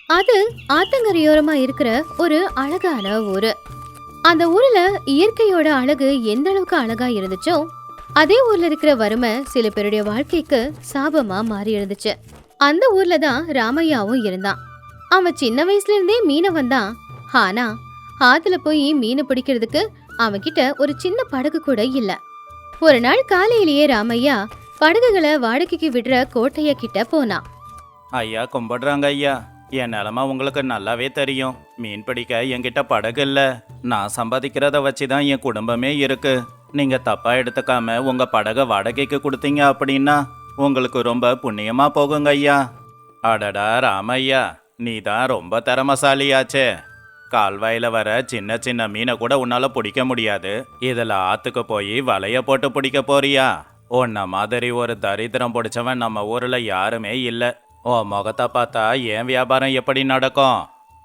அது ஆத்தங்கரையோரமா இருக்கிற ஒரு அழகான ஊரு. அந்த ஊர்ல இயற்கையோட அழகு எந்த அளவுக்கு அழகா இருந்துச்சோ, அதே ஊர்ல இருக்கிற வறுமை சில பேருடைய வாழ்க்கைக்கு சாபமா மாறி இருந்துச்சு. அந்த ஊர்ல தான் ராமையாவும் இருந்தான். அவன் சின்ன வயசுல இருந்தே மீனவன் தான். ஆனா ஆத்துல போய் மீன் பிடிக்கிறதுக்கு அவன்கிட்ட ஒரு சின்ன படகு கூட இல்ல. ஒரு நாள் காலையிலேயே ராமையா படகுகளை வாடகைக்கு விடுற கோட்டைய கிட்ட போனான். ஐயா கும்பிடுறாங்க ஐயா. என் நிலமை உங்களுக்கு நல்லாவே தெரியும். மீன் பிடிக்க என்கிட்ட படகு இல்லை. நான் சம்பாதிக்கிறத வச்சு தான் என் குடும்பமே இருக்கு. நீங்க தப்பா எடுத்துக்காம உங்க படகை வாடகைக்கு கொடுத்தீங்க அப்படின்னா உங்களுக்கு ரொம்ப புண்ணியமா போகுங்க ஐயா. அடடா ராமையா, நீ தான் ரொம்ப திறமசாலியாச்சே. கால்வாயில வர சின்ன சின்ன மீனை கூட உன்னால பிடிக்க முடியாது. இதில் ஆத்துக்கு போய் வலைய போட்டு பிடிக்க போறியா? உன்ன மாதிரி ஒரு தரித்திரம் பிடிச்சவன் நம்ம ஊர்ல யாருமே இல்லை. ஓ முகத்தை பார்த்தா என் வியாபாரம் எப்படி நடக்கும்?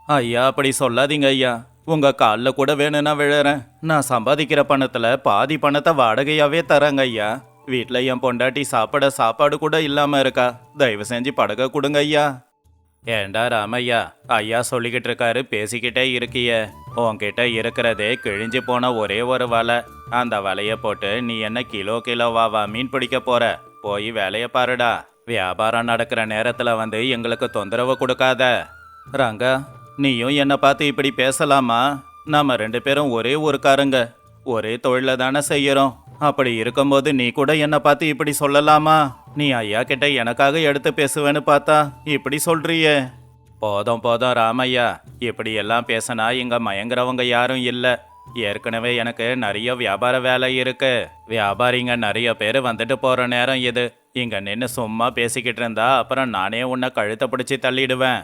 ஐயா அப்படி சொல்லாதீங்க ஐயா. உங்க காலில் கூட வேணும்னா விழுறேன். நான் சம்பாதிக்கிற பணத்துல பாதி பணத்தை வாடகையாவே தரேங்க ஐயா. வீட்டில் என் பொண்டாட்டி சாப்பிட சாப்பாடு கூட இல்லாம இருக்கா. தயவு செஞ்சு படகை கொடுங்க ஐயா. ஏண்டா ராமையா, ஐயா சொல்லிக்கிட்டு இருக்காரு, பேசிக்கிட்டே இருக்கிய. உன்கிட்ட இருக்கிறதே கிழிஞ்சு போன ஒரே ஒரு வலை. அந்த வலைய போட்டு நீ என்ன கிலோவாவா மீன் பிடிக்க போற? போய் வேலைய பாருடா. வியாபாரம் நடக்கிற நேரத்துல வந்து எங்களுக்கு தொந்தரவு கொடுக்காத. ரங்கா, நீயும் என்னை பார்த்து இப்படி பேசலாமா? நாம 2 பேரும் ஒரே ஊருக்காரங்க, ஒரே தொழில தானே செய்யறோம். அப்படி இருக்கும்போது நீ கூட என்னை பார்த்து இப்படி சொல்லலாமா? நீ ஐயா கிட்ட எனக்காக எடுத்து பேசுவேன்னு பார்த்தா இப்படி சொல்றியே. போதும் போதும் ராமையா, இப்படி எல்லாம் பேசினா இங்க மயங்குறவங்க யாரும் இல்லை. ஏற்கனவே எனக்கு நிறைய வியாபார வேலை இருக்கு. வியாபாரிங்க நிறைய பேர் வந்துட்டு போற நேரம் இது. இங்க நின்று சும்மா பேசிக்கிட்டு இருந்தா அப்புறம் நானே உன்னை கழுத்தை பிடிச்சி தள்ளிடுவேன்.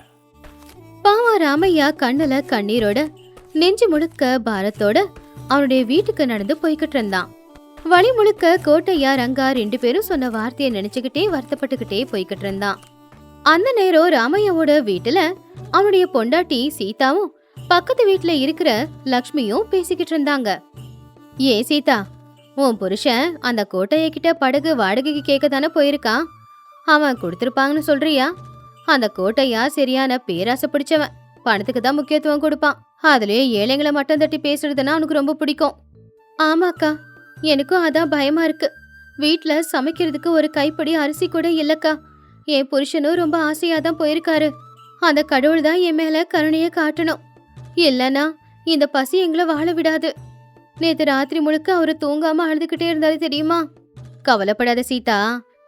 பாவம் ராமையா கண்ணுல கண்ணீரோட நெஞ்சு முழுக்க பாரத்தோட அவனுடைய வீட்டுக்கு நடந்து போய்கிட்டு இருந்தான். வழி முழுக்க கோட்டையா ரங்கா 2 பேரும் சொன்ன வார்த்தையை நினைச்சுக்கிட்டே வருத்தப்பட்டுக்கிட்டே போய்கிட்டு இருந்தான். அந்த நேரம் ராமையாவோட வீட்டுல அவனுடைய பொண்டாட்டி சீதாவும் பக்கத்து வீட்டுல இருக்கிற லக்ஷ்மியும் பேசிக்கிட்டு இருந்தாங்க. ஏ சீதா, உன் புருஷன் அந்த கோட்டைய கிட்ட படகு வாடகைக்கு கேட்க தானே போயிருக்கான். அவன் கொடுத்துருப்பாங்கன்னு சொல்றியா? அந்த கோட்டையா சரியான பேராசை பிடிச்சவன். பணத்துக்கு தான் முக்கியத்துவம் கொடுப்பான். அதுலயே ஏழைங்களை மட்டும் தட்டி பேசுறதுன்னா அவனுக்கு ரொம்ப பிடிக்கும். ஆமாக்கா, எனக்கும் அதான் பயமா இருக்கு. வீட்டுல சமைக்கிறதுக்கு ஒரு கைப்படி அரிசி கூட இல்லக்கா. என் புருஷனும் ரொம்ப ஆசையா தான் போயிருக்காரு. அந்த கடவுள் தான் என் மேல கருணைய காட்டணும். இல்லனா இந்த பசி எங்களை வாழ விடாது. நேத்து ராத்திரி முழுக்க அவரு தூங்காம அழுதுகிட்டே இருந்தாரு தெரியுமா? கவலைப்படாத சீதா,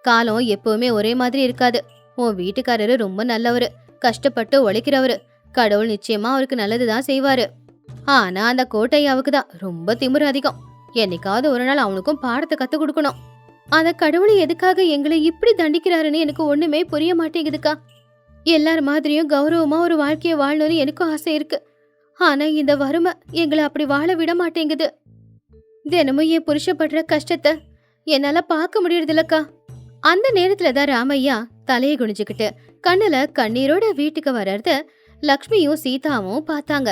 காலம் எப்பவுமே ஒரே மாதிரி இருக்காது. உன் வீட்டுக்காரரு ரொம்ப நல்லவரு, கஷ்டப்பட்டு உழைக்கிறவரு. கடவுள் நிச்சயமா அவருக்கு நல்லதுதான் செய்வாரு. ஆனா அந்த கோட்டையாவுக்கு தான் ரொம்ப திமிரு அதிகம். என்னைக்காவது ஒரு நாள் அவனுக்கும் பாடத்தை கத்து கொடுக்கணும். அந்த கடவுளை எதுக்காக எங்களை இப்படி தண்டிக்கிறாருன்னு எனக்கு ஒண்ணுமே புரிய மாட்டேங்குதுக்கா. எல்லார் மாதிரியும் கௌரவமா ஒரு வாழ்க்கைய வாழணும்னு எனக்கும் ஆசை இருக்கு. ஆனா இந்த வறுமை எங்களை அப்படி வாழ விட மாட்டேங்குது. தினமும் என் புருஷப்படுற கஷ்டத்தை என்னால பார்க்க முடியறதில்லக்கா. அந்த நேரத்துலதான் ராமையா தலையை குனிஞ்சுக்கிட்டு கண்ணுல கண்ணீரோட வீட்டுக்கு வர்றத லக்ஷ்மியும் சீதாவும் பார்த்தாங்க.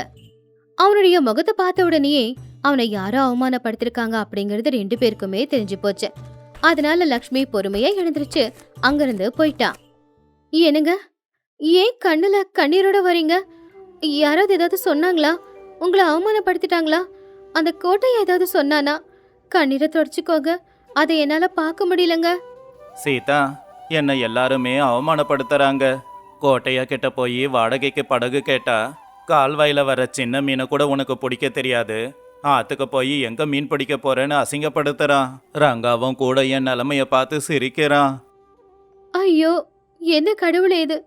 அவனுடைய முகத்தை பார்த்த உடனேயே அவனை யாரோ அவமானப்படுத்திருக்காங்க அப்படிங்கறது 2 பேருக்குமே தெரிஞ்சு போச்சு. அதனால லக்ஷ்மி பொறுமையா எழுந்திருச்சு அங்கிருந்து போயிட்டா. என்னங்க, ஏன் கண்ணுல கண்ணீரோட வரீங்க? யாராவது ஏதாவது சொன்னாங்களா? உங்களை அவமானப்படுத்திட்டாங்களா? அந்த கோட்டையை ஏதாவது சொன்னானா? கண்ணீரை தொடச்சுக்கோங்க, அதை என்னால பார்க்க முடியலங்க. சீதா, என்னை எல்லாருமே அவமானப்படுத்துறாங்க. கோட்டையா கிட்ட போய் வாடகைக்கு படகு கேட்டா கால்வாயில வர சின்ன மீனை கூட உனக்கு பிடிக்க தெரியாது. ஆத்துக்கு போய் எங்க மீன் பிடிக்க போறேன்னு அசிங்கப்படுத்துறான். ரங்காவும் கூட என் நிலைமைய பார்த்து சிரிக்கிறான். ஐயோ, என்ன கடவுளே இது!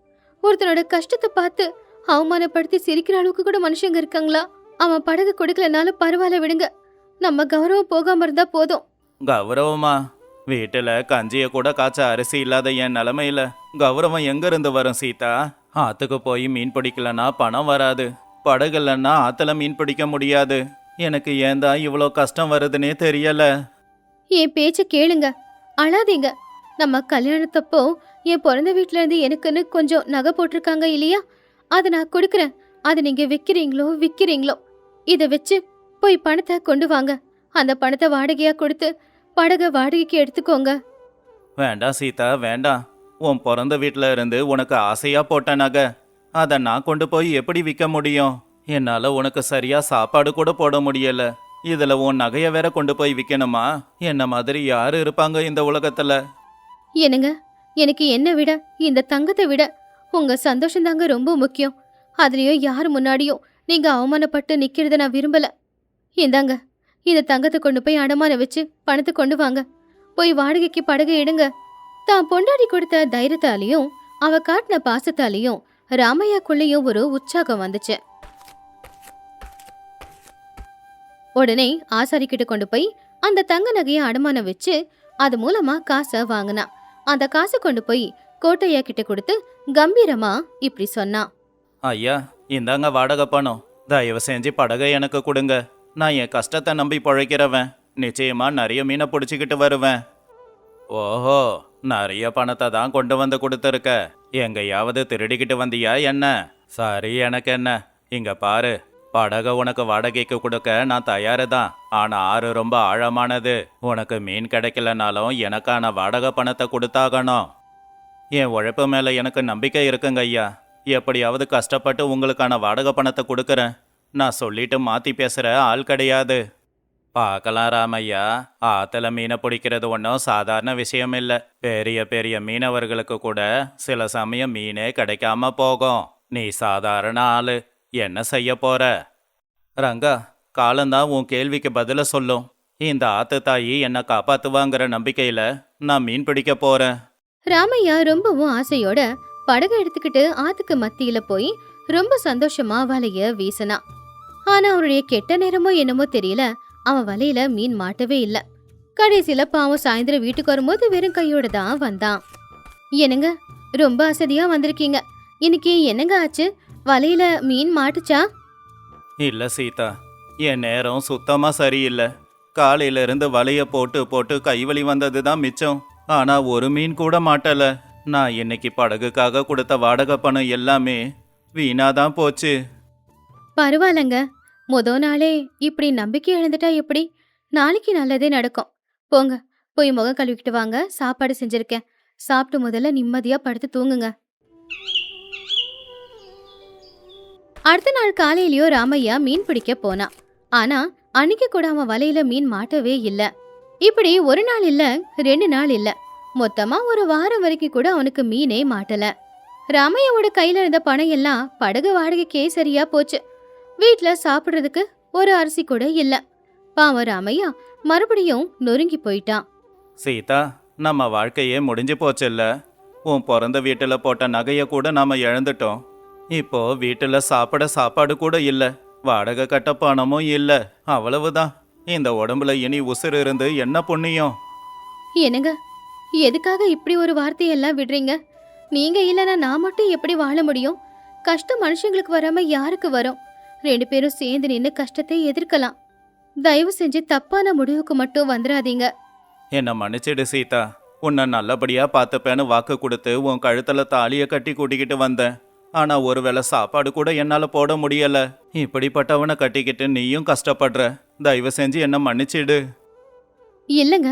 ஒருத்தனோட கஷ்டத்தை பார்த்து அவமானப்படுத்தி சிரிக்கிற அளவுக்கு கூட மனுஷங்க இருக்காங்களா? அவன் படகு கொடுக்கலனாலும் பரவாயில்ல, விடுங்க. நம்ம கௌரவம் போகாம இருந்தா போதும். கௌரவமா? வீட்டுல கஞ்சிய கூட காய்ச்ச அரிசி இல்லாத என் நிலைமையில கௌரவம் எங்க இருந்து வரும் சீதா? ஆத்துக்கு போய் மீன் பிடிக்கலன்னா பணம் வராது. படகு இல்லைன்னா ஆத்துல மீன் பிடிக்க முடியாது. எனக்கு ஏன் தான் இவ்வளோ கஷ்டம் வருதுன்னே தெரியல. என் பேச்ச கேளுங்க, அழாதீங்க. நம்ம கல்யாணத்தப்போ என் பிறந்த வீட்டுல இருந்து எனக்குன்னு கொஞ்சம் நகை போட்டிருக்காங்க இல்லையா? அதை நான் கொடுக்குறேன். அதை நீங்க விக்கிறீங்களோ இதை வச்சு போய் பணத்தை கொண்டு வாங்க. அந்த பணத்தை வாடகையா கொடுத்து படகை வாடகைக்கு எடுத்துக்கோங்க. வேண்டாம் சீதா, வேண்டாம். உன் பிறந்த வீட்டில் இருந்து உனக்கு ஆசையா போட்ட நகை. அதை நான் கொண்டு போய் எப்படி விற்க முடியும்? என்னால் உனக்கு சரியா சாப்பாடு கூட போட முடியல. இதில் உன் நகையை வேற கொண்டு போய் விற்கணுமா? என்ன மாதிரி யார் இருப்பாங்க இந்த உலகத்தில்? என்னங்க, எனக்கு என்ன விட இந்த தங்கத்தை விட உங்க சந்தோஷம் தாங்க ரொம்ப முக்கியம். அதுலயும் யார் முன்னாடியும் நீங்க அவமானப்பட்டு நிக்கிறத நான் விரும்பல. இந்தாங்க, இந்த தங்கத்தை கொண்டு போய் அடமானம் வச்சு பணத்தை கொண்டு வாங்க. போய் வாடகைக்கு படகு எடுங்க. தான் பொண்டாடி கொடுத்த தைரியத்தாலையும் அவ காட்டின பாசத்தாலையும் ராமையாக்குள்ளேயும் ஒரு உற்சாகம் வந்துச்சு. உடனே ஆசாரிக்கிட்ட கொண்டு போய் அந்த தங்க நகையை அடமானம் வச்சு அது மூலமா காசை வாங்கினா. அந்த காசை கொண்டு போய் கோட்டையா கிட்ட கொடுத்து கம்பீரமா இப்படி சொன்னான். ஐயா, இந்தாங்க வாடகை பணம். தயவு செஞ்சு படகை எனக்கு கொடுங்க. நான் என் கஷ்டத்தை நம்பி பிழைக்கிறவன். நிச்சயமா நிறைய மீனை பிடிச்சிக்கிட்டு வருவேன். ஓஹோ, நிறைய பணத்தை தான் கொண்டு வந்து கொடுத்துருக்க. எங்கேயாவது திருடிக்கிட்டு வந்தியா என்ன? சரி, எனக்கு என்ன. இங்க பாரு, படகை உனக்கு வாடகைக்கு கொடுக்க நான் தயாரு தான். ஆனா ஆறு ரொம்ப ஆழமானது. உனக்கு மீன் கிடைக்கலனாலும் எனக்கான வாடகை பணத்தை கொடுத்தாகணும். என் உழைப்பு மேல எனக்கு நம்பிக்கை இருக்குங்க ஐயா. எப்படியாவது கஷ்டப்பட்டு உங்களுக்கான வாடகை பணத்தை கொடுக்கறேன். நான் சொல்லிட்டு மாத்தி பேசுற ஆள் கிடையாது. பார்க்கலாம் ராமையா, ஆத்துல மீனை பிடிக்கிறது ஒன்றும் சாதாரண விஷயம் இல்லை. பெரிய பெரிய மீனவர்களுக்கு கூட சில சமயம் மீனே கிடைக்காம போகும். நீ சாதாரண ஆளு. என்ன செய்ய போற? ரங்கா, காலந்தான் உன் கேள்விக்கு பதில சொல்லும். இந்த ஆத்து தாயி என்னை காப்பாத்துவாங்கிற நம்பிக்கையில நான் மீன் பிடிக்க போறேன். ராமையா ரொம்பவும் ஆசையோட படகு எடுத்துக்கிட்டு ஆத்துக்கு மத்தியில போய் ரொம்ப சந்தோஷமா வலைய வீசினான். ஆனா அவனுடைய கெட்ட நேரமோ என்னமோ தெரியல, அவன் வலையில மீன் மாட்டவே இல்ல. கடைசியில பாவம் சாயந்தரம் வீட்டுக்கு வரும்போது வெறும் கையோட தான் வந்தான். என்னங்க, ரொம்ப அசதியா வந்திருக்கீங்க. இன்னைக்கு என்னங்க ஆச்சு? வலையில மீன் மாட்டுச்சா? இல்ல சீதா, என் நேரம் சுத்தமா சரியில்லை. காலையில இருந்து வலைய போட்டு போட்டு கைவலி வந்தது தான் மிச்சம். ஆனா ஒரு மீன் கூட மாட்டல. நான் இன்னைக்கு படகுக்காக கொடுத்த வாடகை பணம் எல்லாமே வீணாதான் போச்சு. பரவாயில்லங்க, நாளே இப்படி நம்பிக்கை இழந்துட்டா எப்படி? நாளைக்கு நல்லதே நடக்கும். போங்க, போய் முகம் கழுவிக்கிட்டு வாங்க. சாப்பாடு செஞ்சிருக்கேன். சாப்பிட்டு முதல்ல நிம்மதியா படுத்து தூங்குங்க. அடுத்த நாள் காலையிலயோ ராமையா மீன் பிடிக்க போனான். ஆனா அன்னைக்கு கூட அவன் வலையில மீன் மாட்டவே இல்ல. இப்படி ஒரு நாள் இல்ல, 2 நாள் இல்ல, மொத்தமா ஒரு வாரம் வரைக்கும் கூட அவனுக்கு மீனே மாட்டல. ராமையாவோட கையில இருந்த பணம் எல்லாம் படகு வாடகைக்கே சரியா போச்சு. வீட்ல சாப்பிடுறதுக்கு ஒரு அரிசி கூட இல்ல. பாவம் ராமையா மறுபடியும் நொறுங்கி போயிட்டான். சீதா, நம்ம வாழ்க்கையே முடிஞ்சு போச்சுல்ல. உன் பிறந்த வீட்டுல போட்ட நகைய கூட நாம இழந்துட்டோம். இப்போ வீட்டுல சாப்பிட சாப்பாடு கூட இல்ல, வாடகை கட்ட பணமும் இல்ல. அவ்வளவுதான். இந்த உடம்புல இனி உசுறு இருந்து என்ன புண்ணியம்? என்னங்க, எதுக்காக இப்படி ஒரு வார்த்தையெல்லாம் விடுறீங்க? நீங்க இல்லைன்னா நான் மட்டும் எப்படி வாழ முடியும்? கஷ்டம் மனுஷங்களுக்கு வராம யாருக்கு வரும்? 2 பேரும் சேர்ந்து நின்று கஷ்டத்தை எதிர்க்கலாம். தயவு செஞ்சு தப்பான முடிவுக்கு மட்டும் வந்துடாதீங்க. என்ன மன்னிச்சிடு சீதா. உன்னை நல்லபடியா பார்த்துப்பேன்னு வாக்கு கொடுத்து உன் கழுத்துல தாலிய கட்டி கூட்டிக்கிட்டு வந்தேன். ஆனா ஒருவேளை சாப்பாடு கூட என்னால போட முடியல. இப்படிப்பட்டவனை கட்டிக்கிட்டு நீயும் கஷ்டப்படுற. தயவு செஞ்சு என்ன மன்னிச்சிடு. இல்லைங்க,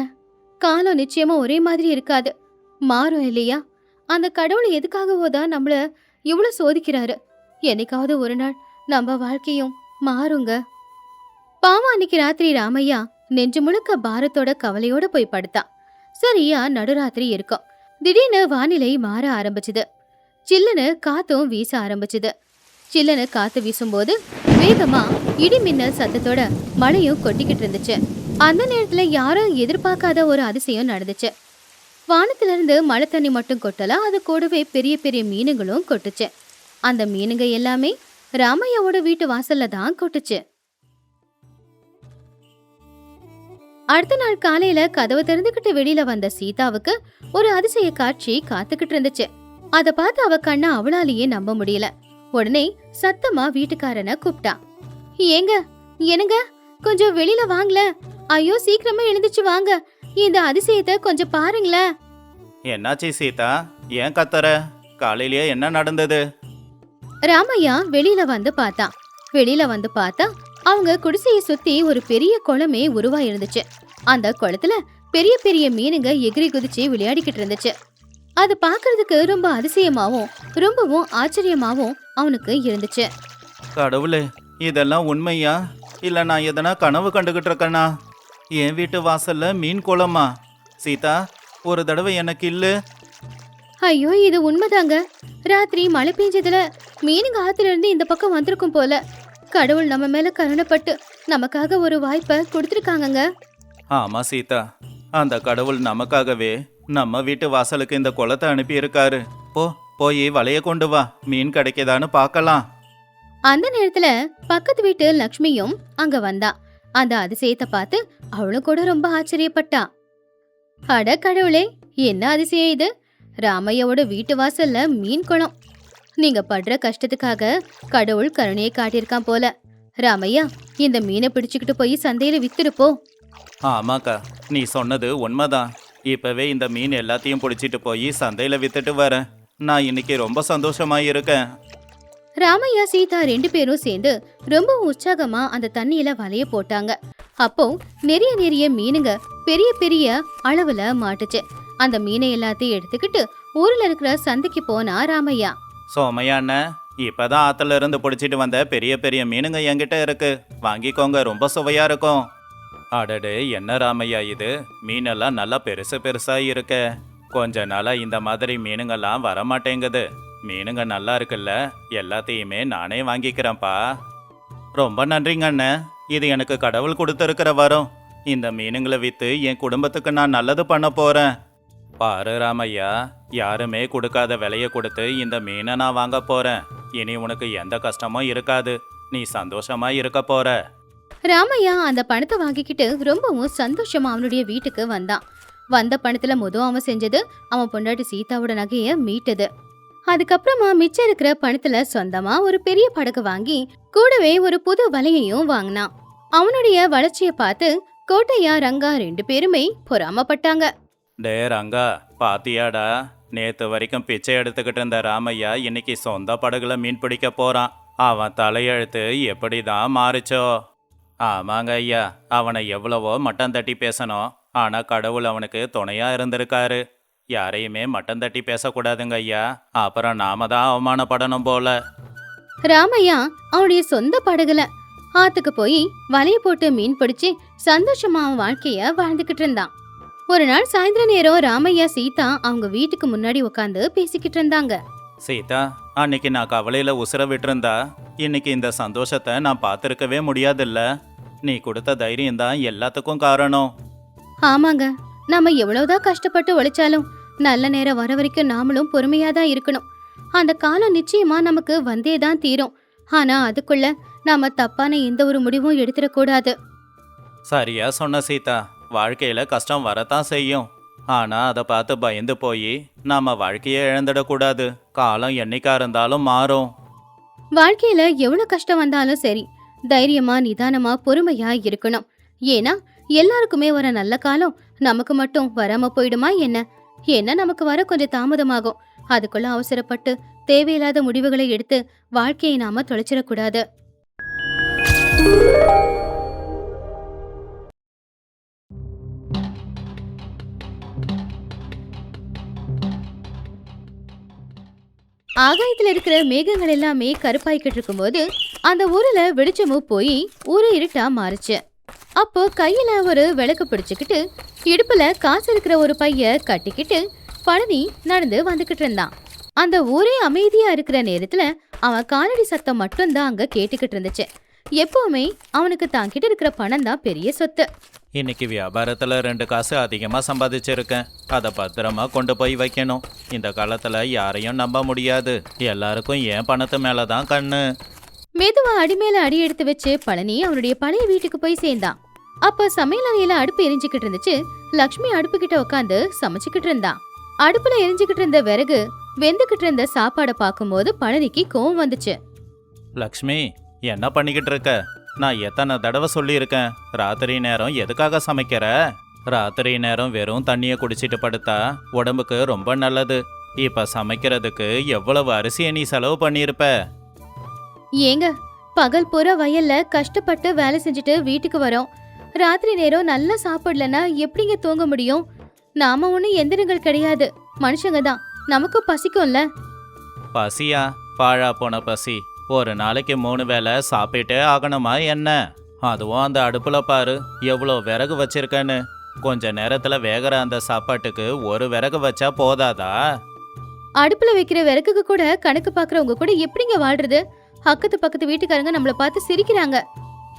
காலம் நிச்சயமா ஒரே மாதிரி இருக்காது, மாறும் இல்லையா? அந்த கடவுள் எதுக்காகவோ தான் நம்மள இவ்வளவு சோதிக்கிறாரு. என்னைக்காவது ஒரு நாள் நம்ம வாழ்க்கையும் மாறுங்க. பாவம் அன்னைக்கு ராத்திரி ராமையா நெஞ்சு முழுக்க பாரத்தோட கவலையோட போய் படுத்தான். சரியா நடுராத்திரி இருக்கும். திடீர்னு வானிலை மாற ஆரம்பிச்சுது. சில்லுன்னு காத்தும் வீச ஆரம்பிச்சுது. சில்லுன்னு காத்து வீசும்போது வேகமா இடி மின்னல் சத்தத்தோட மழையும் கொட்டிக்கிட்டு இருந்துச்சு. அந்த நேரத்துல யாரும் எதிர்பார்க்காத ஒரு அதிசயம் நடந்துச்சு. வானத்துல இருந்து மழை தண்ணி மட்டும் கொட்டல, அது கூடவே பெரிய பெரிய மீனுங்களும் கொட்டுச்சு. அந்த மீனுங்க எல்லாமே ராமையாவோட வீட்டு வாசல்ல தான் கொட்டுச்சு. அடுத்த நாள் காலையில கதவை திறந்துகிட்டு வெளியில வந்த சீதாவுக்கு ஒரு அதிசய காட்சி காத்துக்கிட்டு இருந்துச்சு. அத பார்த்து அவ கண்ண அவளாலேயே நம்ப முடியல. உடனே சத்தமா வீட்டுக்காரனை கூப்பிட்டா. ஏங்க, என்னங்க, கொஞ்சம் வெளியில வாங்கல. ஐயோ, சீக்கிரமா எழுந்துச்சு வாங்க. இந்த அதிசயத்தை கொஞ்சம் பாருங்களேன். என்னாச்சு சீதா, ஏன் கத்துற? காலையிலேயே என்ன நடந்தது? ராமையா வெளியில வந்து பார்த்தா அவங்க குடிசையை சுத்தி ஒரு பெரிய குளமே உருவா இருந்துச்சு. அந்த குளத்துல பெரிய பெரிய மீனுங்க எகிரி குதிச்சு விளையாடிக்கிட்டு இருந்துச்சு. அது பார்க்கிறதுக்கு ரொம்ப அதிசயமாவும் ரொம்பவும் ஆச்சரியமாவும் அவனுக்கு இருந்துச்சு. கடவுளே, இதெல்லாம் உண்மையா இல்ல நான் எதனா கனவு கண்டுகிட்டு இருக்கேனா? என் வீட்டு வாசல்ல மீன் குளமா? சீதா, ஒரு தடவை எனக்கு இல்லு. ஐயோ, இது உண்மைதாங்க. ராத்திரி மழை பெஞ்சதுல மீனுங்க ஆத்துல இருந்து இந்த பக்கம் வந்திருக்கும் போல. கடவுள் நம்ம மேல கருணைப்பட்டு நமக்காக ஒரு வாய்ப்பை கொடுத்துருக்காங்கங்க. ஆமா சீதா, அந்த கடவுள் நமக்காகவே நம்ம வீட்டு வாசலுக்கு இந்த குளத்தை அனுப்பி இருக்காரு. போய் வலைய கொண்டு வா, மீன் கிடைக்குதான்னு பார்க்கலாம். அந்த நேரத்துல பக்கத்து வீட்டு லக்ஷ்மியும் அங்க வந்தா. அந்த அதிசயத்தை பார்த்து அவளும் கூட ரொம்ப ஆச்சரியப்பட்டா. அட கடவுளே, என்ன அதிசயம் இது! ராமையாவோட வீட்டு வாசல்ல மீன் குளம். நீங்க படுற கஷ்டத்துக்காக கடவுள் கருணையை காட்டியிருக்கான் போல. ராமையா, இந்த மீனை பிடிச்சுக்கிட்டு போய் சந்தையில வித்துருப்போ. ஆமாக்கா, நீ சொன்னது உண்மைதான். இப்பவே இந்த மீன் எல்லாத்தையும் பிடிச்சிட்டு போய் சந்தையில வித்துட்டு வரேன். நான் இன்னைக்கு ரொம்ப சந்தோஷமா இருக்கேன். ராமையா சீதா 2 பேரும் சேர்ந்து ரொம்ப உற்சாகமா அந்த தண்ணியில வலைய போட்டாங்க. அப்போ நிறைய நிறைய மீனுங்க பெரிய பெரிய அளவுல மாட்டுச்சு. அந்த மீனை எல்லாத்தையும் எடுத்துக்கிட்டு ஊர்ல இருக்கிற சந்தைக்கு போனா ராமையா. சோமையா அண்ணன், இப்பதான் ஆத்துல இருந்து பிடிச்சிட்டு வந்த பெரிய பெரிய மீனுங்க என்கிட்ட இருக்கு, வாங்கிக்கோங்க, ரொம்ப சுவையா இருக்கும். அடடே, என்ன ராமையா இது, மீனெல்லாம் நல்லா பெருசு பெருசா இருக்க. கொஞ்ச நாளா இந்த மாதிரி மீனுங்கெல்லாம் வரமாட்டேங்குது. மீனுங்க நல்லா இருக்குல்ல, எல்லாத்தையுமே நானே வாங்கிக்கிறேன்ப்பா. ரொம்ப நன்றிங்க அண்ணன், இது எனக்கு கடவுள் கொடுத்துருக்கிற வரம். இந்த மீனுங்களை விற்று என் குடும்பத்துக்கு நான் நல்லது பண்ண போறேன். பாரு ராமையா, யாருமே கொடுக்காத விலையை கொடுத்து இந்த மீனை நான் வாங்க போறேன். இனி உனக்கு எந்த கஷ்டமும் இருக்காது, நீ சந்தோஷமா இருக்க போற. ராமையா அந்த பணத்தை வாங்கிக்கிட்டு ரொம்பவும் சந்தோஷமா அவனுடைய வீட்டுக்கு வந்தான். வந்த பணத்துல அவன் செஞ்சது அவன் பொண்டாட்டி சீதாவோட நகைய மீட்டது. அதுக்கப்புறமா மிச்சம் இருக்கிற பணத்துல சொந்தமா ஒரு பெரிய படகு வாங்கி கூடவே ஒரு புது வலையையும் வாங்கினான். அவனுடைய வளர்ச்சியை பார்த்து கோட்டையா ரங்கா 2 பேருமே பொறாமப்பட்டாங்க. டே ரங்கா, பாத்தியாடா, நேத்து வரைக்கும் பிச்சை எடுத்துக்கிட்டு இருந்த ராமையா இன்னைக்கு சொந்த படகுல மீன் பிடிக்க போறான். அவன் தலையெழுத்து எப்படிதான் மாறுச்சோ. ஆமாங்க ஐயா, அவனை எவ்வளவோ மட்டம் தட்டி பேசணும், ஆனா கடவுள் அவனுக்கு துணையா இருந்திருக்காரு. யாரையுமே மட்டம் தட்டி பேசக்கூடாதுங்க ஐயா, அப்புறம் நாம தான் அவமானப்படணும் போல. ராமையா அவனுடைய சொந்த படகுல ஆத்துக்கு போய் வலைய போட்டு மீன் பிடிச்சு சந்தோஷமா அவன் வாழ்க்கைய வாழ்ந்துகிட்டு இருந்தான். ஒரு நாள் சாயந்தர நேரம் ராமையா சீதா அவங்க வீட்டுக்கு முன்னாடி உட்காந்து பேசிக்கிட்டு இருந்தாங்க. சீதா, அன்னைக்கு நான் கவலையில உசுர விட்டுருந்தா இன்னைக்கு இந்த சந்தோஷத்தை நான் பார்த்துருக்கவே முடியாதுல்ல. நீ கொடுத்த தைரியம் தான் எல்லாத்துக்கும் காரணம். ஆமாங்க, நாம எவ்வளவுதான் கஷ்டப்பட்டு உழைச்சாலும் நல்ல நேரம் வர வரைக்கும் நாமளும் பொறுமையா தான் இருக்கணும். அந்த காலம் நிச்சயமா நமக்கு வந்தே தான் தீரும். ஆனா அதுக்குள்ள நாம தப்பான எந்த ஒரு முடிவும் எடுத்துடக்கூடாது. சரியா சொன்ன சீதா, வாழ்க்கையில கஷ்டம் வரத்தான் செய்யும், ஆனா அதை பார்த்து பயந்து போய் நாம வாழ்க்கையை இழந்துடக்கூடாது. காலம் என்னைக்கா இருந்தாலும் மாறும். வாழ்க்கையில எவ்வளவு கஷ்டம் வந்தாலும் சரி, தைரியமா நிதானமா பொறுமையா இருக்கணும். ஏன்னா எல்லாருக்குமே வர நல்ல காலம் நமக்கு மட்டும் வராம போயிடுமா என்ன? ஏன்னா நமக்கு வர கொஞ்சம் தாமதமாகும். அதுக்குள்ள அவசரப்பட்டு தேவையில்லாத முடிவுகளை எடுத்து வாழ்க்கையை நாம தொலைச்சிடக்கூடாது. ஆகாயத்துல இருக்கிற மேகங்கள் எல்லாமே கருப்பாய்கிட்டு இருக்கும்போது அந்த ஊர்ல வெளிச்சமும் போய் ஊரு இருட்டா மாறுச்சு. அப்போ கையில ஒரு விளக்கு பிடிச்சுக்கிட்டு இடுப்புல காசு இருக்கிற ஒரு பைய கட்டிக்கிட்டு பழனி நடந்து வந்துகிட்டு இருந்தான். அந்த ஊரே அமைதியா இருக்கிற நேரத்துல அவன் காலடி சத்தம் மட்டும்தான் அங்க கேட்டுக்கிட்டு இருந்துச்சு. எப்பவுமே அவனுக்கு தாங்கிட்டு இருக்கிற பணம் தான் பெரிய சொத்து. இன்னைக்கு வியாபாரத்துல 2 காசு அதிகமா சம்பாதிச்சிருக்கேன், அதை பத்திரமா கொண்டு போய் வைக்கணும். இந்த காலத்துல யாரையும் நம்ப முடியாது, எல்லாருக்கும் என் பணத்து மேலதான் கண்ணு. மெதுவா அடிமேல அடி எடுத்து வச்சு பழனி அவனுடைய பழைய வீட்டுக்கு போய் சேர்ந்தான். அப்ப சமையல் அறையில அடுப்பு எரிஞ்சுக்கிட்டு இருந்துச்சு. லக்ஷ்மி அடுப்பு கிட்ட உட்காந்து சமைச்சுக்கிட்டு இருந்தான். அடுப்புல எரிஞ்சுக்கிட்டு இருந்த விறகு வெந்துகிட்டு இருந்த சாப்பாடை பார்க்கும்போது பழனிக்கு கோவம் வந்துச்சு. லக்ஷ்மி, என்ன பண்ணிக்கிட்டு இருக்க? நான் எத்தனை தடவை சொல்லியிருக்கேன், ராத்திரி நேரம் எதுக்காக சமைக்கிற? ராத்திரி நேரம் வெறும் தண்ணியை குடிச்சிட்டு படுத்தா உடம்புக்கு ரொம்ப நல்லது. இப்ப சமைக்கிறதுக்கு எவ்வளவு அரிசியை நீ செலவு பண்ணியிருப்ப? ஏங்க, பகல் பூரா வயல்ல கஷ்டப்பட்டு வேலை செஞ்சுட்டு வீட்டுக்கு வரோம். ராத்திரி நேரம் நல்லா சாப்பிடலன்னா எப்படிங்க தூங்க முடியும்? நாம ஒண்ணு எந்திரங்கள் கிடையாது. மனுஷங்க தான், நமக்கும் பசிக்கும்ல. பசியா? பாழா போன பசி. ஒரு நாளைக்கு 3 வேளை சாப்பிட்டே ஆகணுமா என்ன? அதுவும் அந்த அடுப்புல பாரு எவ்வளோ விறகு வச்சிருக்கேன்னு. கொஞ்ச நேரத்துல வேகிற அந்த சாப்பாட்டுக்கு ஒரு விறகு வச்சா போதாதா? அடுப்புல வைக்கிற விறகுக்கு கூட கணக்கு பாக்குறவங்க கூட எப்படிங்க வாழ்றது? அக்கத்து பக்கத்து வீட்டுக்காரங்க நம்மள பார்த்து சிரிக்கிறாங்க.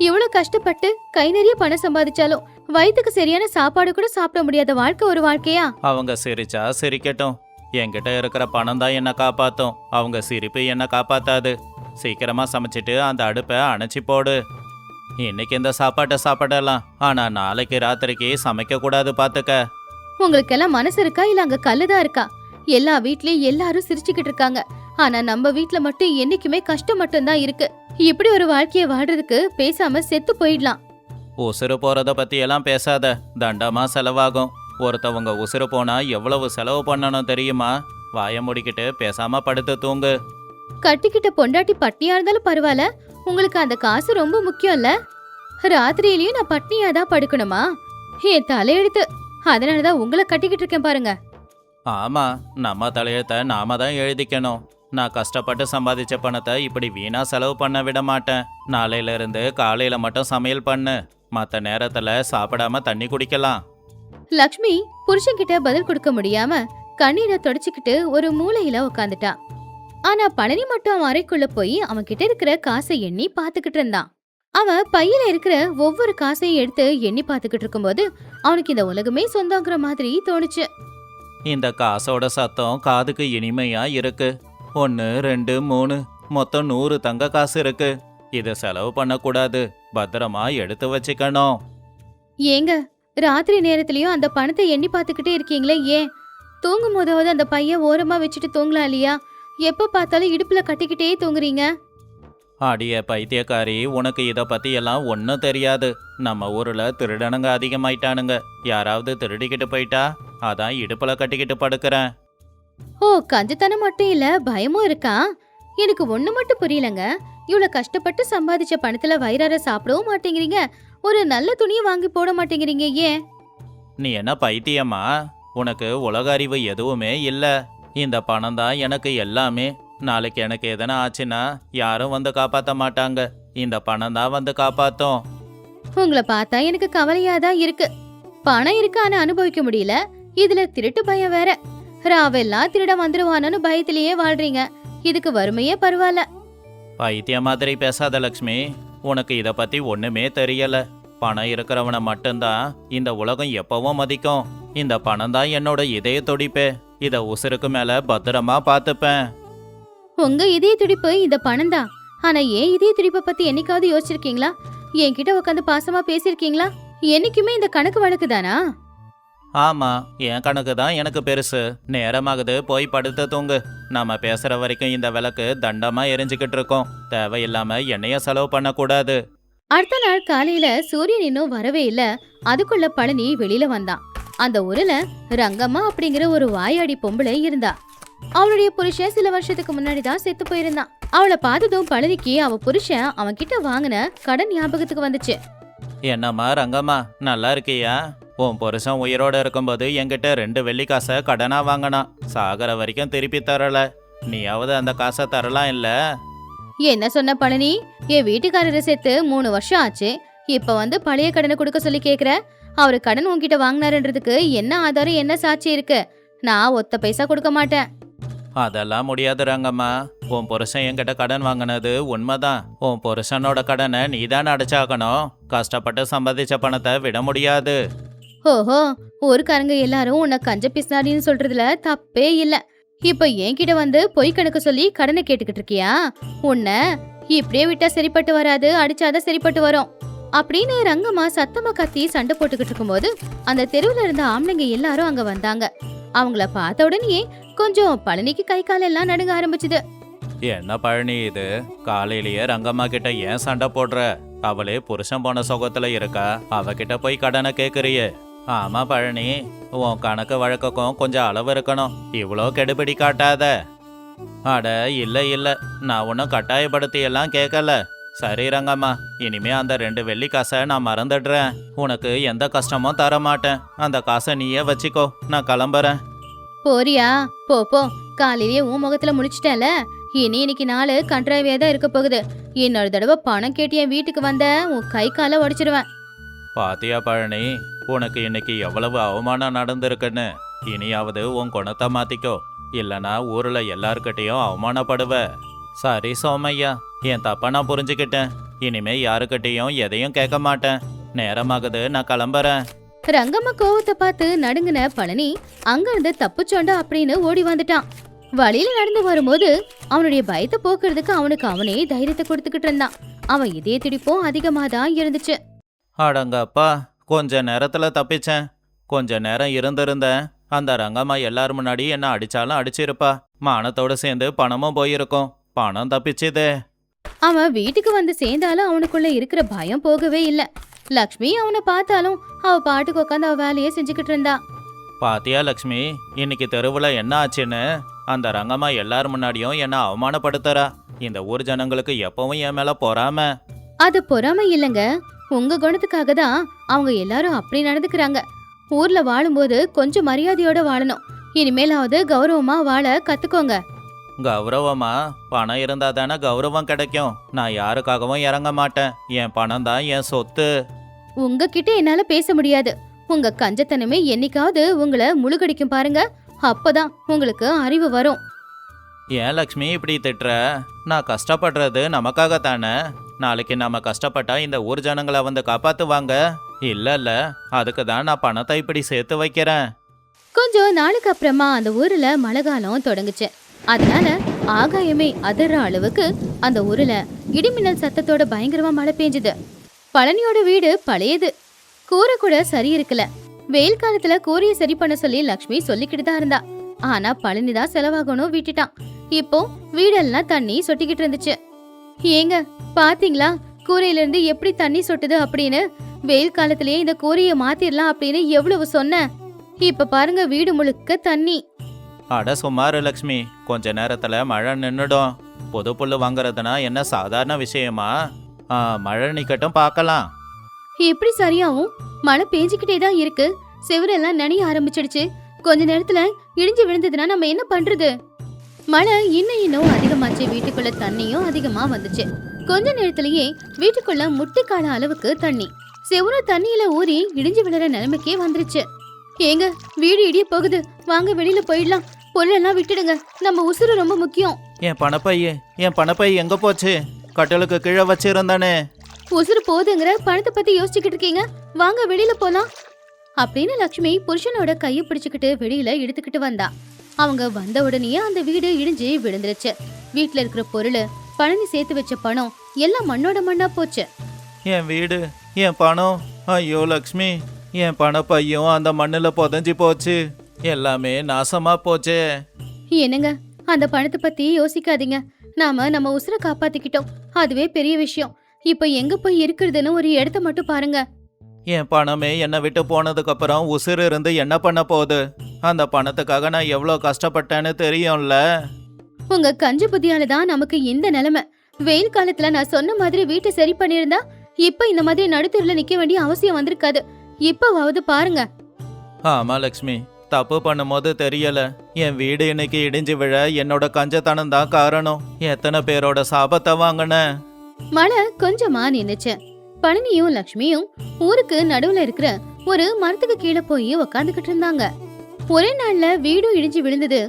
இவ்வளவு கஷ்டப்பட்டு கை நிறைய பணம் சம்பாதிச்சாலும் வயிற்றுக்கு சரியான சாப்பாடு கூட சாப்பிட முடியாத வாழ்க்கை ஒரு வாழ்க்கையா? அவங்க சிரிச்சா சிரிக்கட்டும், என்கிட்ட இருக்கிற பணம் தான் என்ன காப்பாத்தும். அவங்க சிரிப்பு என்ன காப்பாத்தாது. சீக்கிரமா சமைச்சிட்டு அந்த அடுப்பை அணைச்சி போடு. இன்னைக்கு இந்த சாப்பாட்டை சாப்பிடலாம், ஆனா நாளைக்கு ராத்திரிக்கு சமைக்க கூடாது பாத்துக்க. உங்களுக்கெல்லாம் மனசு இருக்கா இல்ல அங்க கல்லுதான் இருக்கா? எல்லா வீட்லயும் எல்லாரும் சிரிச்சுக்கிட்டு இருக்காங்க, ஆனா நம்ம வீட்ல மட்டும் என்னைக்குமே கஷ்டம் மட்டும்தான் இருக்கு. இப்படி ஒரு வாழ்க்கைய வாழ்றதுக்கு பேசாம செத்து போயிடலாம். உசுறு போறத பத்தி எல்லாம் பேசாத, தண்டமா செலவாகும். ஒருத்தவங்க உசுறு போனா எவ்வளவு செலவு பண்ணணும் தெரியுமா? வாய முடிக்கிட்டு பேசாம படுத்து தூங்கு. கட்டிக்கிட்ட பொண்டாட்டி பட்னியா இருந்தாலும் பரவாயில்ல, உங்களுக்கு அந்த காசு ரொம்ப முக்கியம்ல. ராத்திரியிலயும் நான் பட்னியா தான் படுக்கணுமா? என் தலையெழுத்து. அதனாலதான் உங்களை கட்டிக்கிட்டு இருக்கேன் பாருங்க. ஆமா, நம்ம தலையெழுத்த நாம தான் எழுதிக்கணும். நான் கஷ்டப்பட்டு சம்பாதிச்ச பணத்தை இப்படி வீணா செலவு பண்ண விட மாட்டேன். நாளையில இருந்து காலையில மட்டும் சமையல் பண்ணு, மற்ற நேரத்துல சாப்பிடாம தண்ணி குடிக்கலாம். லக்ஷ்மி புருஷன்கிட்ட பதில் கொடுக்க முடியாம கண்ணீரை தொடச்சுக்கிட்டு ஒரு மூலையில உட்காந்துட்டா. ஆனா பழனி மட்டும் அவன் அறைக்குள்ள போய் அவன் கிட்ட இருக்கிற காசை எண்ணி பாத்துக்கிட்டு இருந்தான். அவன் பையில இருக்கிற ஒவ்வொரு காசையும் எடுத்து எண்ணி பாத்துக்கிட்டு இருக்கும்போது அவனுக்கு இந்த உலகமே சொந்தங்கிற மாதிரி தோணுச்சு. இந்த காசோட சத்தம் காதுக்கு இனிமையா இருக்கு. 1 2 3 மொத்தம் 100 தங்க காசு இருக்கு. இதை செலவு பண்ணக்கூடாது, பத்திரமா எடுத்து வச்சுக்கணும். ஏங்க, ராத்திரி நேரத்துலயும் அந்த பணத்தை எண்ணி பாத்துக்கிட்டே இருக்கீங்களே, ஏன்? தூங்கும் போதாவது அந்த பையன் ஓரமா வச்சுட்டு தூங்கலாம் இல்லையா? எப்ப பார்த்தாலும் இடுப்புல கட்டிக்கிட்டே தூங்குறீங்க. அடிய பைத்தியக்காரி, உனக்கு இதை பத்தி எல்லாம் ஒன்றும் தெரியாது. நம்ம ஊர்ல திருடனுங்க அதிகமாயிட்டானுங்க. யாராவது திருடிக்கிட்டு போயிட்டா அதான் இடுப்புல கட்டிக்கிட்டு படுக்கிறேன். ஓ, கஞ்சத்தனம் மட்டும் இல்ல, பயமும் இருக்கா? எனக்கு ஒண்ணு மட்டும் புரியலங்க. இவ்வளவு கஷ்டப்பட்டு சம்பாதிச்ச பணத்துல வயிறார சாப்பிடவும் மாட்டேங்கிறீங்க, ஒரு நல்ல துணியை வாங்கி போட மாட்டேங்கிறீங்க, ஏன்? நீ என்ன பைத்தியமா? உனக்கு உலக அறிவு எதுவுமே இல்ல. இந்த பணம் தான் எனக்கு எல்லாமே. நாளைக்கு எனக்கு எதனா ஆச்சுன்னா யாரும் வந்து காப்பாத்த மாட்டாங்க. இந்த பணம் தான் வந்து காப்பாத்தும். உங்களை பார்த்தா எனக்கு கவலையாதான் இருக்கு. பணம் இருக்கு, ஆனா அனுபவிக்க முடியல. இதுல திருட்டு பயம் வேற. ராவெல்லாம் திருட வந்துருவானு பயத்திலேயே வாழ்றீங்க. இதுக்கு வறுமையே பரவாயில்ல. பைத்திய மாதிரி பேசாத லக்ஷ்மி. உனக்கு இத பத்தி ஒண்ணுமே தெரியல. பணம் இருக்கிறவனை மட்டும்தான் இந்த உலகம் எப்பவும் மதிக்கும். இந்த பணம் தான் என்னோட இதய துடிப்பே. இத உசுருக்கு மேல பத்திரமா பாத்துப்பேன். உங்க இதய துடிப்பு இந்த பணம் தான். ஆனா ஏன் இதய துடிப்பை பத்தி என்னைக்காவது யோசிச்சிருக்கீங்களா? என்கிட்ட உட்காந்து பாசமா பேசிருக்கீங்களா? என்னைக்குமே இந்த கணக்கு வழக்கு தானா? ஆமா, என் கணக்கு தான் எனக்கு பெருசு. நேரமாகுது, போய் படுத்து தூங்கு. நாம பேசுற வரைக்கும் இந்த விளக்கு தண்டமா எரிஞ்சுக்கிட்டு இருக்கோம். தேவையில்லாம எண்ணெய செலவு பண்ணக்கூடாது. அடுத்த நாள் காலையில சூரியன் இன்னும் வரவே இல்ல. அதுக்குள்ள பழனி வெளியில வந்தான். அந்த ஊர்ல ரங்கம்மா அப்படிங்கிற ஒரு வாயாடி பொம்பளை இருந்தா. அவளுடைய புருஷன் சில வருஷத்துக்கு முன்னாடி தான் செத்து போயிருந்தான். அவளை பார்த்ததும் பழனிக்கு அவ புருஷன் அவன் கிட்ட வாங்கின கடன் ஞாபகத்துக்கு வந்துச்சு. என்னம்மா ரங்கம்மா, நல்லா இருக்கியா? உன் புருஷன் உயிரோட இருக்கும்போது என்கிட்ட 2 வெள்ளி காசை கடனா வாங்கினான். சாகர வரைக்கும் திருப்பி தரல. நீயாவது அந்த காசை தரலாம் இல்ல? என்ன சொன்ன பழனி? என் வீட்டுக்காரரை செத்து 3 வருஷம் ஆச்சு. இப்ப வந்து பழைய கடனை கொடுக்க சொல்லி கேக்குற? அவரு கடன் உன்கிட்ட வாங்கினாருன்றதுக்கு என்ன ஆதாரம், என்ன சாட்சி இருக்கு? நான் ஒத்த பைசா கொடுக்க மாட்டேன். அதெல்லாம் முடியாது ரங்கம்மா. உன் புருஷன் என்கிட்ட கடன் வாங்கினது உண்மைதான். உன் புருஷனோட கடனை நீதான் அடைச்சாகணும். கஷ்டப்பட்டு சம்பாதிச்ச பணத்தை விட முடியாது. ஓஹோ, ஊருக்காரங்க எல்லாரும் உன்னை கஞ்ச பிஸ்னாடின்னு சொல்றதுல தப்பே இல்ல. இப்ப என்கிட்ட வந்து பொய் கணக்கு சொல்லி கடனை கேட்டுக்கிட்டு இருக்கியா? உன்னை இப்படியே விட்டா சரிப்பட்டு வராது, அடிச்சாதான் சரிப்பட்டு வரும் அப்படின்னு ரங்கம்மா சத்தமா கத்தி சண்டை போட்டுக்கிட்டு இருக்கும்போது அந்த தெருவுல இருந்த ஆம்பளைங்க எல்லாரும் அங்க வந்தாங்க. அவங்கள பார்த்த உடனே கொஞ்சம் பழனிக்கு கை காலெல்லாம் நடுங்க ஆரம்பிச்சுது. என்ன பழனி இது? காலையிலேயே ரங்கம்மா கிட்ட ஏன் சண்டை போடுற? அவளே புருஷன் போன சுகத்துல இருக்கா, அவகிட்ட போய் கடனை கேக்குறியே? ஆமா பழனி, உன் கணக்கு வழக்குக்கும் கொஞ்சம் அளவு இருக்கணும். இவ்வளோ கெடுபிடி காட்டாத. அட இல்ல இல்ல, நான் ஒன்றும் கட்டாயப்படுத்தி எல்லாம் கேட்கல. சரி ரங்கம்மா, இனிமே அந்த 2 வெள்ளி காசை நான் மறந்துடுறேன். உனக்கு எந்த கஷ்டமும் தர மாட்டேன். அந்த காசை நீயே வச்சுக்கோ, நான் கிளம்புறேன். போறியா? போ போ, காலையிலேயே உன் முகத்துல முழிச்சிட்டேல, இன்னைக்கு நாள் கண்ட்ராவியா தான் இருக்க போகுது. இன்னொரு தடவை பணம் கேட்டு என் வீட்டுக்கு வந்த உன் கை காலை உடைச்சிருவேன். பாத்தியா பழனி, உனக்கு இன்னைக்கு எவ்வளவு அவமானம் நடந்திருக்குன்னு. இனியாவது உன் குணத்தை மாத்திக்கோ, இல்லனா ஊர்ல எல்லார்கிட்டையும் அவமானப்படுவ. சரி சோமையா, என் தப்பா நான் புரிஞ்சுக்கிட்டேன். இனிமே யாருக்கிட்டையும் எதையும் கேட்க மாட்டேன். நேரமாகுது, நான் கிளம்புறேன். ரங்கம்மா கோவத்தை பார்த்து நடுங்கின பழனி அங்கிருந்து தப்புச்சோண்டா அப்படின்னு ஓடி வந்துட்டான். வழியில நடந்து வரும்போது அவனுடைய பயத்தை போக்குறதுக்கு அவனுக்கு அவனே தைரியத்தை கொடுத்துக்கிட்டு இருந்தான். அவன் இதய துடிப்பும் அதிகமா தான் இருந்துச்சு. அடங்கப்பா, கொஞ்ச நேரத்துல தப்பிச்சேன். கொஞ்ச நேரம் இருந்திருந்தேன், அந்த ரங்கம்மா எல்லார் முன்னாடி என்ன அடிச்சாலும் அடிச்சிருப்பா. மானத்தோட சேர்ந்து பணமும் போயிருக்கும். பணம் தப்பிச்சுதே. அவன் வீட்டுக்கு வந்து சேர்ந்தாலும் அவனுக்குள்ள இருக்கிற பயம் போகவே இல்ல. லக்ஷ்மி அவனை பார்த்தாலும் அவ பாட்டுக்கு உட்காந்து அவ வேலையே செஞ்சுக்கிட்டு இருந்தா. பாத்தியா லக்ஷ்மி, இன்னைக்கு தெருவுல என்ன ஆச்சுன்னு? அந்த ரங்கம்மா எல்லார் முன்னாடியும் என்ன அவமானப்படுத்துறா. இந்த ஊர் ஜனங்களுக்கு எப்பவும் என் மேல பொறாம. அது பொறாமை இல்லைங்க, உங்க குணத்துக்காக தான் அவங்க எல்லாரும் அப்படி நடந்துக்கிறாங்க. ஊர்ல வாழும்போது கொஞ்சம் மரியாதையோட வாழணும். இனிமேலாவது கௌரவமா வாழ கத்துக்கோங்க. கௌரவமா? பணம் இருந்தா தானே கௌரவம் கிடைக்கும். நான் யாருக்காகவும் இறங்க மாட்டேன். என் பணம் தான் என் சொத்து. உங்ககிட்ட என்னால பேச முடியாது. உங்க கஞ்சத்தனமே என்னைக்காவது உங்களை முழுகடிக்கும் பாருங்க, அப்பதான் உங்களுக்கு அறிவு வரும். ஏன் லக்ஷ்மி இப்படி திட்டுற? நான் கஷ்டப்படுறது நமக்காகத்தானே. நாளைக்கு நம்ம கஷ்டப்பட்டா இந்த ஊர் ஜனங்களை வந்து காப்பாத்துவாங்க. இல்ல, அதுக்கு தான் நான் பணத்தை இப்படி சேர்த்து வைக்கிறேன். கொஞ்சம் நாளுக்கு அப்புறமா அந்த ஊர்ல மழை காலம் தொடங்குச்சு. அதனால ஆகாயமே அதிர்ற அளவுக்கு அந்த ஊர்ல இடிமின்னல் சத்தத்தோட பயங்கரமா மழை பெஞ்சுது. பழனியோட வீடு பழையது, கூரை கூட சரி இருக்கல. வெயில் காலத்துல கூரையை சரி பண்ண சொல்லி லக்ஷ்மி சொல்லிக்கிட்டு தான் இருந்தா. ஆனா பழனி தான் செலவாகணும் விட்டுட்டான். இப்போ வீடெல்லாம் தண்ணி சொட்டிக்கிட்டு இருந்துச்சு. ஏங்க பாத்தீங்களா கூரையில இருந்து எப்படி தண்ணி சொட்டுது அப்படின்னு? வெயில் காலத்திலேயே இந்த கூரையை மாத்திரலாம் அப்படின்னு எவ்வளவு சொன்னேன். இப்ப பாருங்க வீடு முழுக்க தண்ணி. அட சுமாரு லக்ஷ்மி, கொஞ்ச நேரத்துல மழை நின்னுடும். புது புல்லு வாங்குறதுனா என்ன சாதாரண விஷயமா? மழை நிக்கட்டும் பார்க்கலாம். எப்படி சரியாவும்? மழை பேஞ்சுக்கிட்டே தான் இருக்கு. செவரெல்லாம் நனைய ஆரம்பிச்சிடுச்சு. கொஞ்ச நேரத்துல இடிஞ்சு விழுந்ததுன்னா நம்ம என்ன பண்றது? மழை இன்னும் அதிகமாச்சு. வீட்டுக்குள்ள தண்ணியும் அதிகமா வந்துச்சு. கொஞ்ச நேரத்திலேயே வீட்டுக்குள்ள முட்டிக்கால அளவுக்கு தண்ணி. செவரு தண்ணியில ஊறி இடிஞ்சு விழுற நிலைமைக்கே வந்துருச்சு. ஏங்க வீடு இடிய போகுது, வாங்க வெளியில போயிடலாம். பொருளெல்லாம் விட்டுடுங்க, நம்ம உசுறு ரொம்ப முக்கியம். என் பணப்பை எங்க போச்சு? கட்டலுக்கு கீழே வச்சிருந்தானே. உசுறு போதுங்கிற பணத்தை பத்தி யோசிச்சுக்கிட்டு இருக்கீங்க, வாங்க வெளியில போலாம் அப்படின்னு லக்ஷ்மி புருஷனோட கையை பிடிச்சுக்கிட்டு வெளியில எடுத்துக்கிட்டு வந்தா. அவங்க வந்த உடனேயே அந்த வீடு இடிஞ்சு விழுந்துருச்சு. வீட்டுல இருக்கிற பொருள், பழனி சேர்த்து வச்ச பணம் எல்லாம் மண்ணோட மண்ணா போச்சு. என் வீடு, என் பணம், ஐயோ லக்ஷ்மி, என் பணப்பையும் அந்த மண்ணுல புதஞ்சு போச்சு. எல்லாமே நாசமா போச்சே. என்னங்க அந்த பணத்தை பத்தி யோசிக்காதீங்க. நாம நம்ம உசுரை காப்பாத்திக்கிட்டோம், அதுவே பெரிய விஷயம். இப்ப எங்க போய் இருக்கிறதுன்னு ஒரு இடத்த மட்டும் பாருங்க. என் பணமே என்னை விட்டு போனதுக்கு அப்புறம் உசுறு இருந்து என்ன பண்ண போகுது? அந்த பணத்துக்காக நான் எவ்வளோ கஷ்டப்பட்டேன்னு தெரியும்ல. உங்க கஞ்ச புத்தியால தான் நமக்கு இந்த நிலைமை. வெயில் காலத்துல நான் சொன்ன மாதிரி வீட்டை சரி பண்ணிருந்தா இப்ப இந்த மாதிரி நடுத்தூர்ல நிக்க வேண்டிய அவசியம் வந்திருக்காது. இப்பவாவது பாருங்க. ஆமா லக்ஷ்மி, தப்பு பண்ணும்போது தெரியல. என் வீடு இன்னைக்கு இடிஞ்சு விழ என்னோட கஞ்சத்தனம் தான் காரணம். எத்தனை பேரோட சாபத்தை வாங்கின. மழை கொஞ்சமா நின்னுச்சு. பழனியும் லக்ஷ்மியும் ஊருக்கு நடுவுல இருக்கிற ஒரு மரத்துக்கு கீழே போய் உக்காந்துக்கிட்டு இருந்தாங்க. ஒரே நாள்ல வீடும் இடிஞ்சு விழுந்தது.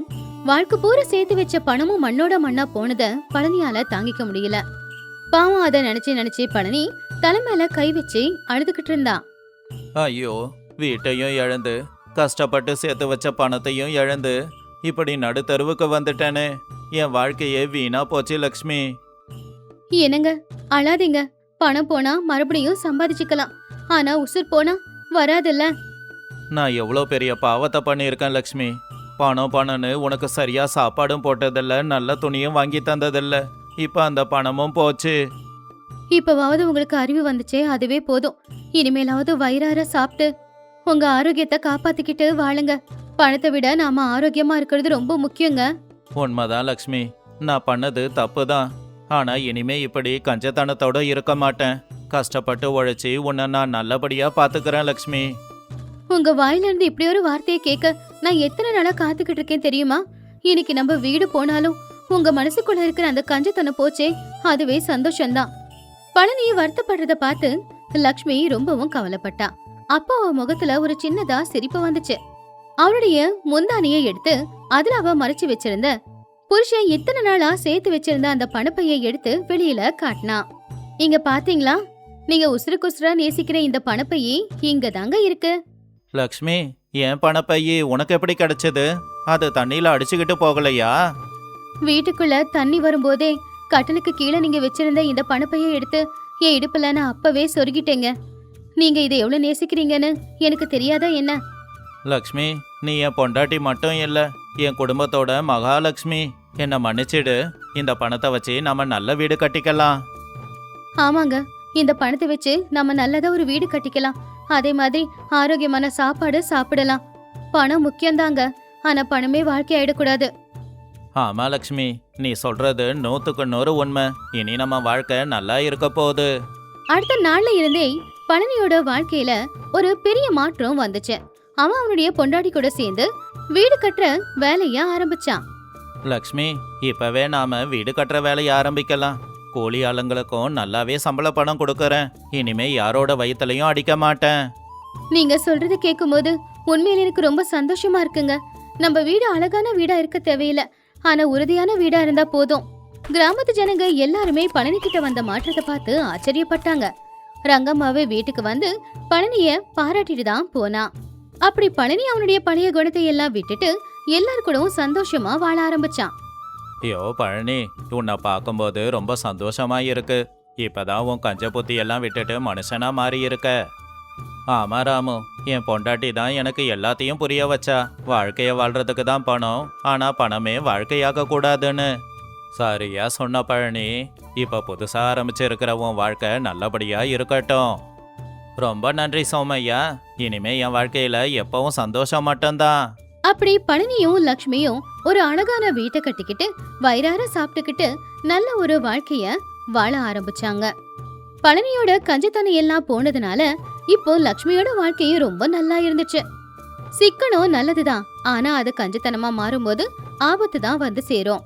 வாழ்க்கை பூரா சேர்த்து வச்ச பணமும் மண்ணோட மண்ணா போனத பழனியால தாங்கிக்க முடியல. பாவம் அதை நினைச்சு பழனி தலைமையில கை வச்சு அழுதுகிட்டு இருந்தா. ஐயோ, வீட்டையும் இழந்து கஷ்டப்பட்டு சேர்த்து வச்ச பணத்தையும் இழந்து இப்படி நடுத்தருவுக்கு வந்துட்டேனே. என் வாழ்க்கையே வீணா போச்சு லக்ஷ்மி. என்னங்க அழாதீங்க, பணம் போனா மறுபடியும் சம்பாதிச்சுக்கலாம். ஆனா உசுர் போனா வராதுல்ல. நான் எவ்வளோ பெரிய பாவத்தை பண்ணியிருக்கேன் லக்ஷ்மி. பணம்னு உனக்கு சரியா சாப்பாடும் போட்டதில்ல, நல்ல துணியும் வாங்கி தந்ததில்ல. இப்ப அந்த பணமும் போச்சு. இப்பவாவது உங்களுக்கு அறிவு வந்துச்சே, அதுவே போதும். இனிமேலாவது வயிறார சாப்பிட்டு உங்க ஆரோக்கியத்தை காப்பாத்திக்கிட்டு வாழுங்க. பணத்தை விட நாம ஆரோக்கியமா இருக்கிறது ரொம்ப முக்கியங்க. உண்மைதான் லக்ஷ்மி, நான் பண்ணது தப்பு தான். ஆனா இனிமே இப்படி கஞ்சத்தனத்தோட இருக்க மாட்டேன். கஷ்டப்பட்டு உழைச்சி உன்னை நான் நல்லபடியா பாத்துக்கிறேன் லக்ஷ்மி. உங்க வாயில இருந்து இப்படி ஒரு வார்த்தையை கேட்க நான் எத்தனை நாளா காத்துக்கிட்டு இருக்கேன் தெரியுமா? இன்னைக்கு நம்ம வீடு போனாலும் உங்க மனசுக்குள்ள இருக்கிற அந்த கஞ்சத்தனம் போச்சே, அதுவே சந்தோஷம்தான். பழனி வருத்தப்படுறத பார்த்து லக்ஷ்மி ரொம்பவும் கவலைப்பட்டா. அப்போ அவ முகத்துல ஒரு சின்னதா சிரிப்பு வந்துச்சு. அவளுடைய முந்தானியை எடுத்து அதுல அவ மறைச்சு வச்சிருந்த புருஷன் இத்தனை நாளா சேர்த்து வச்சிருந்த அந்த பணப்பையை எடுத்து வெளியில காட்டினா. இங்க பாத்தீங்களா, நீங்க உசுருக்குசுரா நேசிக்கிற இந்த பணப்பையே இங்க தாங்க இருக்கு. லக்ஷ்மி, என் பணப்பையே உனக்கு எப்படி கிடைச்சது? அது தண்ணியில அடிச்சுக்கிட்டு போகலையா? வீட்டுக்குள்ள தண்ணி வரும்போதே கட்டலுக்கு கீழே நீங்க வச்சிருந்த இந்த பணப்பையை எடுத்து என் இடுப்புல நான் அப்பவே சொருகிட்டேங்க. நீங்க இதை எவ்வளவு நேசிக்கிறீங்கன்னு எனக்கு தெரியாதா என்ன? லக்ஷ்மி, நீ என் பொண்டாட்டி மட்டும் இல்ல, என் குடும்பத்தோட மகாலட்சுமி. என்னை மன்னிச்சிடு. இந்த பணத்தை வச்சு நாம நல்ல வீடு கட்டிக்கலாம். ஆமாங்க, இந்த பணத்தை வச்சு நம்ம நல்லதா ஒரு வீடு கட்டிக்கலாம். அதே மாதிரி ஆரோக்கியமான சாப்பாடு சாப்பிடலாம். பணம் முக்கியம்தாங்க, ஆனா பணமே வாழ்க்கை ஆயிடக்கூடாது. ஆமா லக்ஷ்மி, நீ சொல்றது 100% உண்மை. இனி நம்ம வாழ்க்கை நல்லா இருக்க போகுது. அடுத்த நாள்ல இருந்தே பழனியோட வாழ்க்கையில ஒரு பெரிய மாற்றம் வந்துச்சு. அவன் அவனுடைய பொண்டாட்டி கூட சேர்ந்து வீடு கட்டுற வேலைய ஆரம்பிச்சான். லக்ஷ்மி, இப்பவே நாம வீடு கட்டுற வேலையை ஆரம்பிக்கலாம். கூலி ஆளுங்களுக்கும் நல்லாவே சம்பள பணம் கொடுக்கறேன். இனிமே யாரோட வயிற்றுலையும் அடிக்க மாட்டேன். நீங்க சொல்றது கேட்கும்போது உண்மையில எனக்கு ரொம்ப சந்தோஷமா இருக்குங்க. நம்ம வீடு அழகான வீடா இருக்க தேவையில்லை, ஆனா உறுதியான வீடா இருந்தா போதும். கிராமத்து ஜனங்க எல்லாருமே பழனி கிட்ட வந்த மாற்றத்தை பார்த்து ஆச்சரியப்பட்டாங்க. ரங்கம்மாவே வீட்டுக்கு வந்து பழனிய பாராட்டிட்டு தான் போனா. அப்படி பழனி அவனுடைய பழைய குணத்தை எல்லாம் விட்டுட்டு எல்லாரு கூடவும் சந்தோஷமா வாழ ஆரம்பிச்சான். ஐயோ பழனி, உன்னை பார்க்கும்போது ரொம்ப சந்தோஷமா இருக்கு. இப்பதான் உன் கஞ்ச புத்தி எல்லாம் விட்டுட்டு மனுஷனா மாறி இருக்க. ஆமா ராமு, என் பொண்டாட்டி தான் எனக்கு எல்லாத்தையும் புரிய வச்சா. வாழ்க்கைய வாழ்றதுக்கு தான் பணம், ஆனா பணமே வாழ்க்கையாக கூடாதுன்னு. சரியா சொன்ன பழனி. இப்ப புதுசா ஆரம்பிச்சிருக்கிற உன் வாழ்க்கை நல்லபடியா இருக்கட்டும். ரொம்ப நன்றி சோமையா. இனிமே என் வாழ்க்கையில எப்பவும் சந்தோஷம் மட்டும்தான். அப்படி பழனியும் லக்ஷ்மியும் ஒரு அழகான வீட்டை கட்டிக்கிட்டு வயிறார சாப்பிட்டுக்கிட்டு நல்ல ஒரு வாழ்க்கைய வாழ ஆரம்பிச்சாங்க. பழனியோட கஞ்சத்தனம் எல்லாம் போனதுனால இப்போ லக்ஷ்மியோட வாழ்க்கையும் ரொம்ப நல்லா இருந்துச்சு. சிக்கனம் நல்லதுதான், ஆனா அது கஞ்சத்தனமா மாறும்போது ஆபத்து தான் வந்து சேரும்.